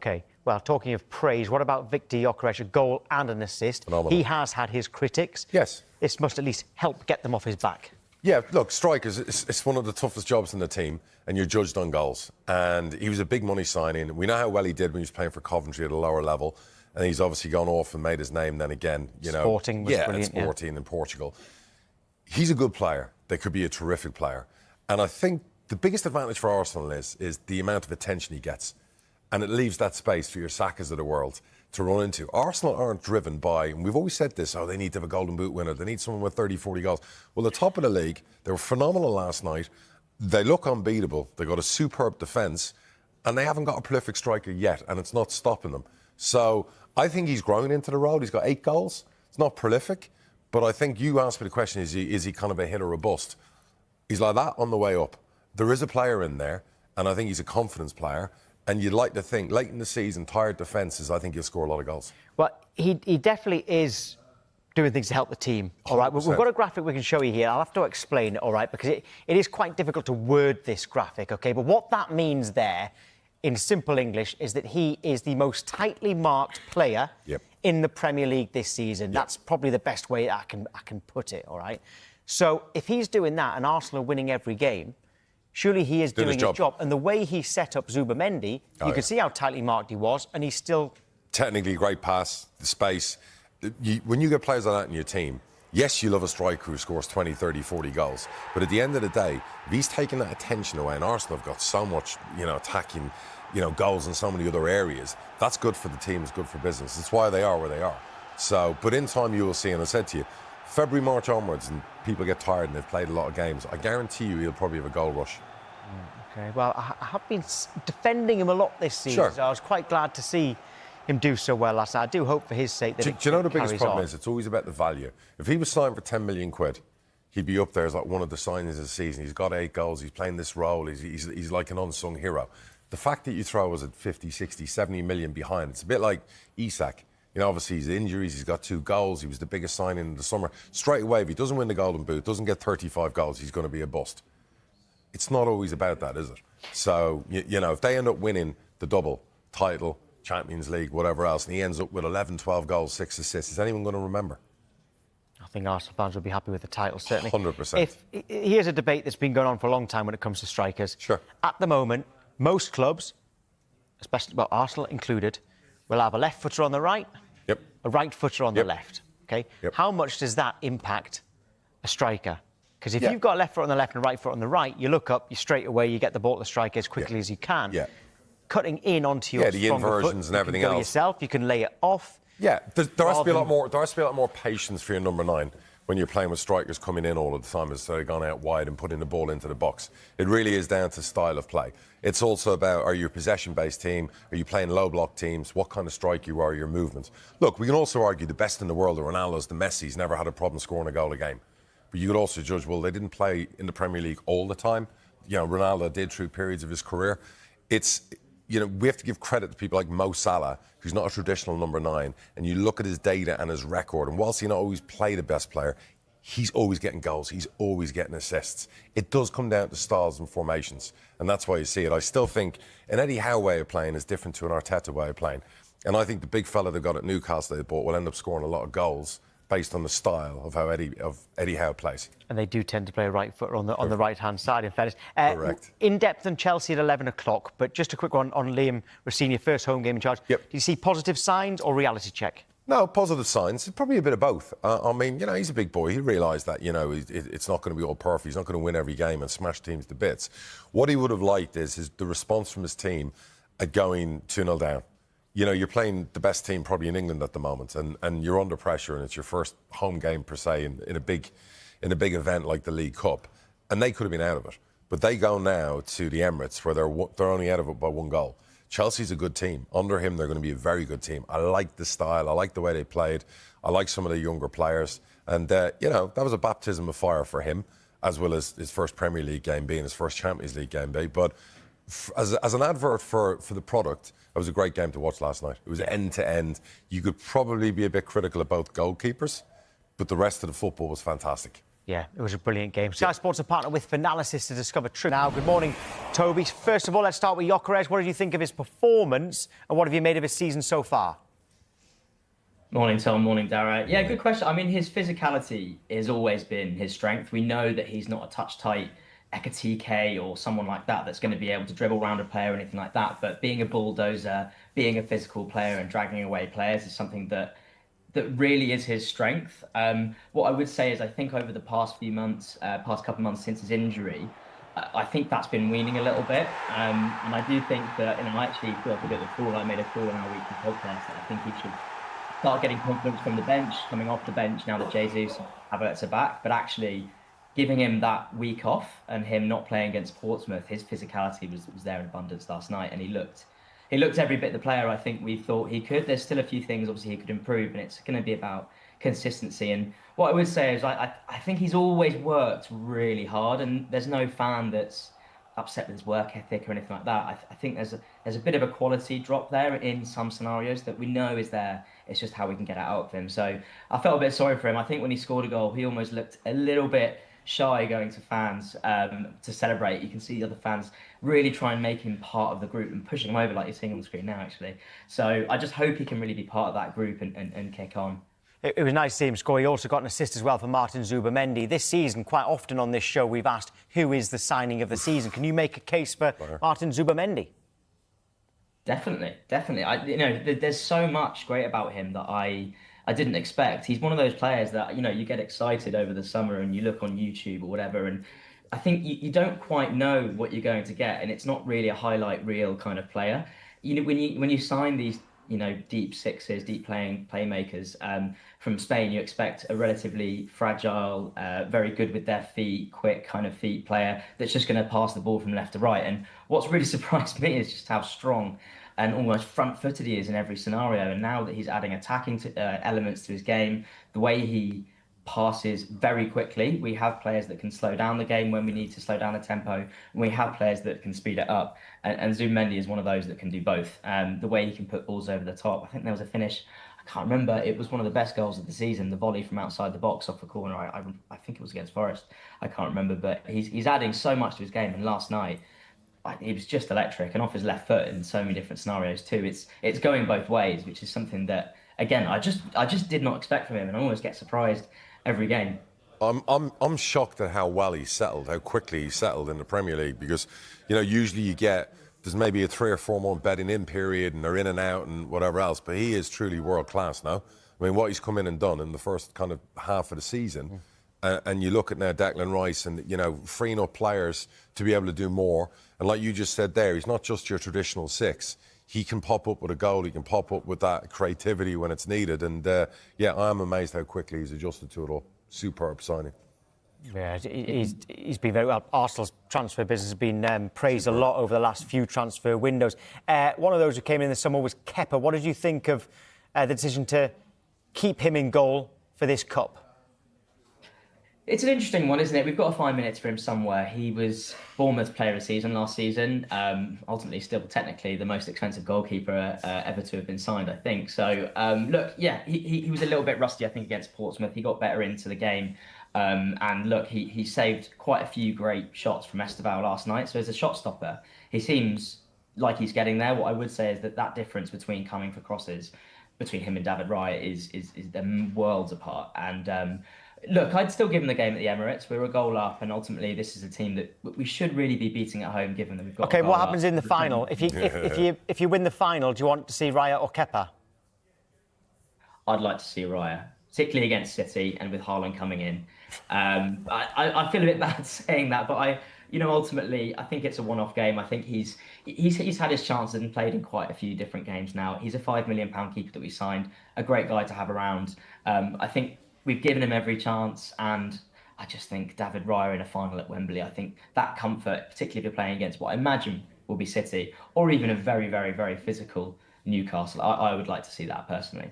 OK, well, talking of praise, what about Viktor Gyökeres, a goal and an assist? Phenomenal. He has had his critics. Yes. This must at least help get them off his back. Yeah, look, strikers, it's one of the toughest jobs in the team, and you're judged on goals. And he was a big money signing. We know how well he did when he was playing for Coventry at a lower level, and he's obviously gone off and made his name then again. Sporting was brilliant. Yeah, Sporting in Portugal. He's a good player. They could be a terrific player. And I think the biggest advantage for Arsenal is the amount of attention he gets. And it leaves that space for your Sakas of the world to run into. Arsenal aren't driven by, and we've always said this, they need to have a Golden Boot winner, they need someone with 30, 40 goals. Well, the top of the league, they were phenomenal last night. They look unbeatable. They've got a superb defence, and they haven't got a prolific striker yet, and it's not stopping them. So I think he's growing into the role. He's got 8 goals. It's not prolific, but I think you asked me the question, is he kind of a hit or a bust? He's like that on the way up. There is a player in there, and I think he's a confidence player. And you'd like to think, late in the season, tired defences, I think he'll score a lot of goals. Well, he definitely is doing things to help the team, all right? 100%. We've got a graphic we can show you here. I'll have to explain it, all right, because it is quite difficult to word this graphic, OK? But what that means there, in simple English, is that he is the most tightly marked player in the Premier League this season. That's probably the best way I can put it, all right? So if he's doing that and Arsenal are winning every game, surely he is doing his job. And the way he set up Zubamendi, you could see how tightly marked he was, and he's still... Technically, great pass, the space. When you get players like that in your team, yes, you love a striker who scores 20, 30, 40 goals. But at the end of the day, if he's taking that attention away, and Arsenal have got so much, attacking, goals in so many other areas, that's good for the team, it's good for business. It's why they are where they are. So, but in time you will see, and I said to you, February, March onwards, and people get tired and they've played a lot of games, I guarantee you he'll probably have a goal rush. OK, well, I have been defending him a lot this season, Sure. so I was quite glad to see him do so well last night. I do hope for his sake that Do you know the biggest problem is? It's always about the value. If he was signed for 10 million quid, he'd be up there as like one of the signings of the season. He's got 8 goals, he's playing this role, he's like an unsung hero. The fact that you throw us at 50, 60, 70 million behind, it's a bit like Isak. Obviously, he's injuries, he's got 2 goals, he was the biggest signing in the summer. Straight away, if he doesn't win the Golden Boot, doesn't get 35 goals, he's going to be a bust. It's not always about that, is it? So, if they end up winning the double, title, Champions League, whatever else, and he ends up with 11, 12 goals, 6 assists, is anyone going to remember? I think Arsenal fans would be happy with the title, certainly. 100%. Here's a debate that's been going on for a long time when it comes to strikers. Sure. At the moment, most clubs, especially, Arsenal included, will have a left footer on the right, a right footer on the left. OK? How much does that impact a striker? Because if you've got a left foot on the left and a right foot on the right, you look up, you straight away, you get the ball to the striker as quickly as you can. Cutting in onto your the inversions foot, and everything you can go else. Yourself, you can lay it off. Yeah, there has to be a lot more. There has to be a lot more patience for your number 9 when you're playing with strikers coming in all of the time instead of going out wide and putting the ball into the box. It really is down to style of play. It's also about, are you a possession-based team? Are you playing low-block teams? What kind of strike you are, your movements? Look, we can also argue the best in the world, the Ronaldos, the Messis, never had a problem scoring a goal a game. But you could also judge, well, they didn't play in the Premier League all the time. Ronaldo did through periods of his career. We have to give credit to people like Mo Salah, who's not a traditional number 9, and you look at his data and his record, and whilst he not always play the best player, he's always getting goals, he's always getting assists. It does come down to styles and formations, and that's why you see it. I still think an Eddie Howe way of playing is different to an Arteta way of playing, and I think the big fella they've got at Newcastle they bought will end up scoring a lot of goals based on the style of how Eddie Howe plays. And they do tend to play a right foot on the right-hand side, in fairness. Correct. In depth on Chelsea at 11 o'clock, but just a quick one on Liam Rossini, first home game in charge. Do you see positive signs or reality check? No, positive signs. Probably a bit of both. He's a big boy. He realised that, it's not going to be all perfect. He's not going to win every game and smash teams to bits. What he would have liked is the response from his team at going 2-0 down. You're playing the best team probably in England at the moment, and you're under pressure, and it's your first home game per se in a big event like the League Cup, and they could have been out of it. But they go now to the Emirates where they're only out of it by 1 goal. Chelsea's a good team. Under him, they're going to be a very good team. I like the style. I like the way they played. I like some of the younger players, and that was a baptism of fire for him, as well as his first Premier League game being his first Champions League game being. But as an advert for the product, it was a great game to watch last night. It was end-to-end. You could probably be a bit critical of both goalkeepers, but the rest of the football was fantastic. Yeah, it was a brilliant game. Sky Sports are partnered with Finalysis to discover truth. Now, good morning Toby, first of all, let's start with Gyökeres. What did you think of his performance and what have you made of his season so far? Morning, Tom. Morning, Dara. Yeah, good question. I mean, his physicality has always been his strength. We know that he's not a touch-tight Ekatike or someone like that that's going to be able to dribble around a player or anything like that. But being a bulldozer, being a physical player and dragging away players is something that really is his strength. What I would say is I think over the past few months, past couple of months since his injury, I think that's been weaning a little bit. And I do think that, I actually feel like a bit of a fool. I made a call in our weekly podcast that I think he should start getting confidence from the bench, coming off the bench now that Jesus and Havertz are back, but actually giving him that week off and him not playing against Portsmouth, his physicality was there in abundance last night, and he looked every bit the player I think we thought he could. There's still a few things obviously he could improve, and it's going to be about consistency. And what I would say is I think he's always worked really hard, and there's no fan that's upset with his work ethic or anything like that. I think there's a bit of a quality drop there in some scenarios that we know is there. It's just how we can get it out of him. So I felt a bit sorry for him. I think when he scored a goal, he almost looked a little bit shy going to fans to celebrate. You can see the other fans really try and make him part of the group and pushing him over like you're seeing on the screen now, actually. So I just hope he can really be part of that group and kick on. It was nice to see him score. He also got an assist as well for Martin Zubamendi. This season, quite often on this show, we've asked who is the signing of the season. Can you make a case for Martin Zubamendi? Definitely. There's so much great about him that I didn't expect. He's one of those players that, you get excited over the summer and you look on YouTube or whatever, and I think you don't quite know what you're going to get, and it's not really a highlight reel kind of player. When you sign these, deep sixes, deep playing playmakers from Spain, you expect a relatively fragile, very good with their feet, quick kind of feet player that's just going to pass the ball from left to right. And what's really surprised me is just how strong and almost front-footed he is in every scenario. And now that he's adding attacking elements to his game, the way he passes very quickly. We have players that can slow down the game when we need to slow down the tempo, and we have players that can speed it up. And Zubamendi is one of those that can do both. The way he can put balls over the top. I think there was a finish, I can't remember, it was one of the best goals of the season, the volley from outside the box off the corner. I think it was against Forest. I can't remember, but he's adding so much to his game. And last night, it was just electric, and off his left foot in so many different scenarios too. It's going both ways, which is something that, again, I just did not expect from him, and I always get surprised every game. I'm shocked at how well he settled, how quickly he settled in the Premier League, because usually there's maybe a 3 or 4 month bedding in period and they're in and out and whatever else, but he is truly world class now. I mean, what he's come in and done in the first kind of half of the season, and you look at now Declan Rice and freeing up players to be able to do more, and like you just said there, he's not just your traditional six. He can pop up with a goal. He can pop up with that creativity when it's needed. And, I'm amazed how quickly he's adjusted to it all. Superb signing. Yeah, he's been very well. Arsenal's transfer business has been praised a lot over the last few transfer windows. One of those who came in this summer was Kepa. What did you think of the decision to keep him in goal for this Cup? It's an interesting one, isn't it? We've got to find minutes for him somewhere. He was Bournemouth Player of the Season last season. Ultimately, still technically the most expensive goalkeeper ever to have been signed, I think. So, look, yeah, he was a little bit rusty, I think, against Portsmouth. He got better into the game. And look, he saved quite a few great shots from Esteval last night. So as a shot stopper, he seems like he's getting there. What I would say is that difference between coming for crosses between him and David Raya is they're worlds apart. And look, I'd still give him the game at the Emirates. We're a goal up, and ultimately this is a team that we should really be beating at home, given that we've got. Okay, what happens in the final? If you win the final, do you want to see Raya or Kepa? I'd like to see Raya, particularly against City and with Haaland coming in. I feel a bit bad saying that, but ultimately, I think it's a one-off game. I think he's had his chances and played in quite a few different games now. He's a £5 million keeper that we signed, a great guy to have around. I think we've given him every chance, and I just think David Raya in a final at Wembley, I think that comfort, particularly if you're playing against what I imagine will be City, or even a very, very, very physical Newcastle, I would like to see that personally.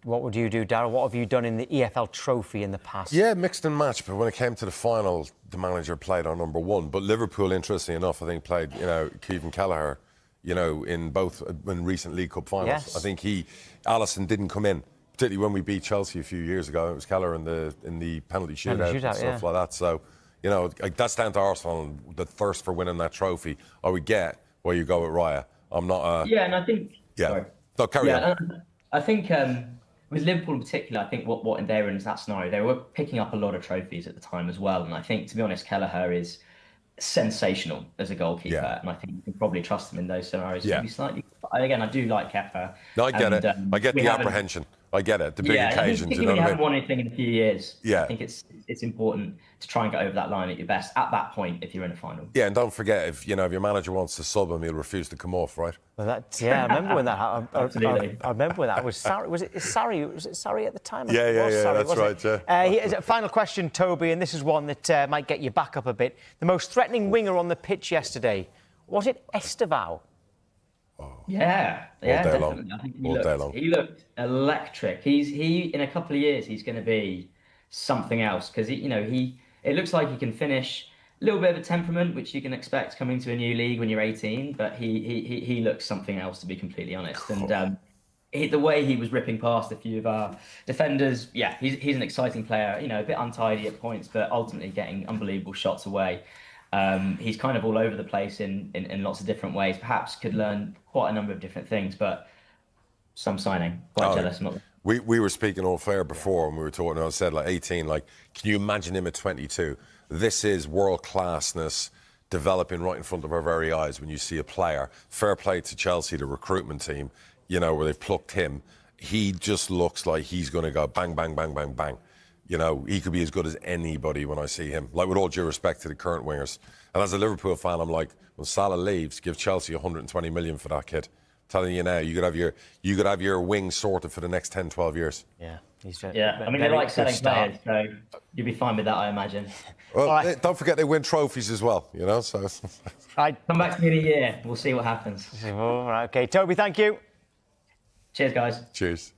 What would you do, Darryl? What have you done in the EFL Trophy in the past? Yeah, mixed and matched, but when it came to the final, the manager played on number one. But Liverpool, interestingly enough, I think played, Kevin Kelleher, in both recent League Cup finals. Yes. I think Alisson didn't come in, particularly when we beat Chelsea a few years ago. It was Kelleher in the penalty shootout and stuff like that. So, You know, like, that's down to Arsenal, the thirst for winning that trophy. I would get where you go with Raya. I'm not. Yeah, and I think. Yeah. Sorry. No, carry on. And I think with Liverpool in particular, I think what they were in that scenario, they were picking up a lot of trophies at the time as well. And I think, to be honest, Kelleher is sensational as a goalkeeper, and I think you can probably trust him in those scenarios. Maybe slightly. Again, I do like Kepa. No, I get it. I get the apprehension. I get it. The big occasions, you know what I mean? You haven't won anything in a few years. Yeah. I think it's important to try and get over that line at your best at that point if you're in a final. Yeah, and don't forget, if your manager wants to sub him, he'll refuse to come off, right? Well, I remember when that happened. Absolutely. I remember when that was Sarri. Was it Sarri at the time? Yeah, Sarri, that's right. Yeah. Here's a final question, Toby, and this is one that might get you back up a bit. The most threatening winger on the pitch yesterday, was it Estevao? Yeah, definitely. I think he looked electric. He in a couple of years he's going to be something else because it looks like he can finish. A little bit of a temperament, which you can expect coming to a new league when you're 18, but he looks something else, to be completely honest. And the way he was ripping past a few of our defenders, he's an exciting player. A bit untidy at points, but ultimately getting unbelievable shots away. He's kind of all over the place in lots of different ways. Perhaps could learn quite a number of different things, but some signing. Quite jealous. We were speaking all fair before, and we were talking. I said 18. Can you imagine him at 22? This is world classness developing right in front of our very eyes. When you see a player, fair play to Chelsea, the recruitment team. Where they've plucked him. He just looks like he's going to go bang, bang, bang, bang, bang. He could be as good as anybody when I see him. With all due respect to the current wingers. And as a Liverpool fan, I'm like, when Salah leaves, give Chelsea 120 million for that kid. I'm telling you now, you could have your wing sorted for the next 10, 12 years. Yeah. I mean, they like selling players, so you'll be fine with that, I imagine. Well, don't forget they win trophies as well, so... Come back to me in a year. We'll see what happens. All right, OK. Toby, thank you. Cheers, guys. Cheers.